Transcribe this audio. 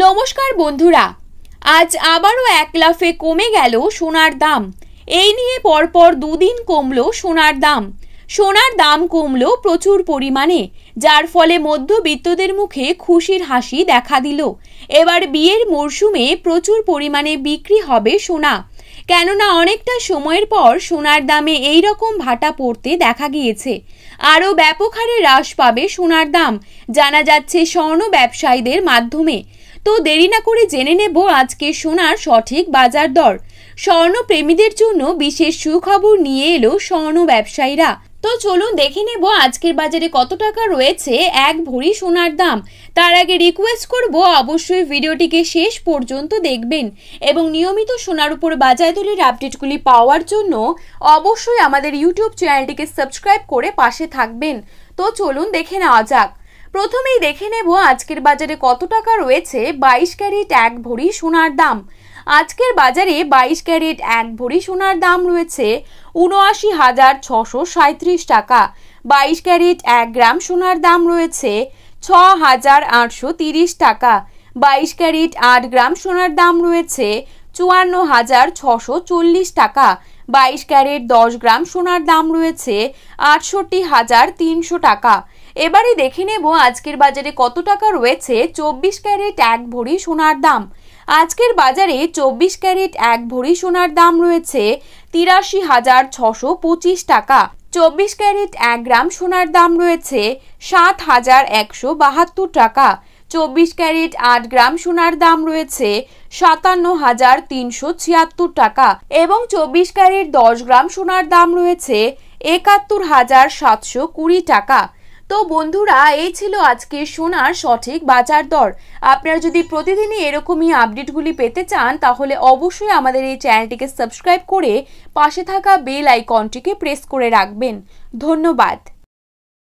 নমস্কার বন্ধুরা, আজ আবারও এক লাফে কমে গেল সোনার দাম। এই নিয়ে পরপর দুদিন কমলো সোনার দাম। সোনার দাম কমলো প্রচুর পরিমাণে, যার ফলে মধ্যবিত্তদের মুখে খুশির হাসি দেখা দিল। এবার বিয়ের মরশুমে প্রচুর পরিমাণে বিক্রি হবে সোনা, কেননা অনেকটা সময়ের পর সোনার দামে এই রকম ভাটা পড়তে দেখা গিয়েছে। আরও ব্যাপক হারে হ্রাস পাবে সোনার দাম, জানা যাচ্ছে স্বর্ণ ব্যবসায়ীদের মাধ্যমে। তো দেরি না করে জেনে নেব আজকে সোনার সঠিক বাজার দর। স্বর্ণ প্রেমীদের জন্য বিশেষ সুখবর নিয়ে এলো স্বর্ণ ব্যবসায়ীরা। তো চলুন দেখে নেব আজকের বাজারে কত টাকা রয়েছে এক ভরি সোনার দাম। তার আগে রিকোয়েস্ট করব অবশ্যই ভিডিওটিকে শেষ পর্যন্ত দেখবেন এবং নিয়মিত সোনার উপর বাজার দরের আপডেটগুলি পাওয়ার জন্য অবশ্যই আমাদের ইউটিউব চ্যানেলটিকে সাবস্ক্রাইব করে পাশে থাকবেন। তো চলুন দেখে নেওয়া যাক। প্রথমেই দেখে নেব আজকের বাজারে কত টাকা রয়েছে 22 ক্যারেট এক ভরি সোনার দাম। আজকের বাজারে 22 ক্যারেট এক ভরি সোনার দাম রয়েছে ৭৯,৬৩৭ টাকা। 22 ক্যারেট 1 গ্রাম সোনার দাম রয়েছে ৬,৮৩০ টাকা। 22 ক্যারেট 8 গ্রাম সোনার দাম রয়েছে ৫৪,৬৪০ টাকা। 22 ক্যারেট 10 গ্রাম সোনার দাম রয়েছে ৬৮,৩০০ টাকা। এবারে দেখে নেব আজকের বাজারে কত টাকা রয়েছে 24 ক্যারেট এক ভরি সোনার দাম। আজকের বাজারে 24 ক্যারেট এক ভরি সোনার দাম রয়েছে ৮৩,৬২৫ টাকা। 24 ক্যারেট 1 গ্রাম সোনার দাম রয়েছে ৭,১৭২ টাকা। 24 ক্যারেট 8 গ্রাম সোনার দাম রয়েছে ৫৭,৩৭৬ টাকা এবং 24 ক্যারেট 10 গ্রাম সোনার দাম রয়েছে ৭১,৭২০ টাকা। তো বন্ধুরা, এই ছিল আজকে সোনার সঠিক বাজার দর। আপনারা যদি প্রতিদিনই এরকমই আপডেটগুলি পেতে চান তাহলে অবশ্যই আমাদের এই চ্যানেলটিকে সাবস্ক্রাইব করে পাশে থাকা বেল আইকনটিকে প্রেস করে রাখবেন। ধন্যবাদ।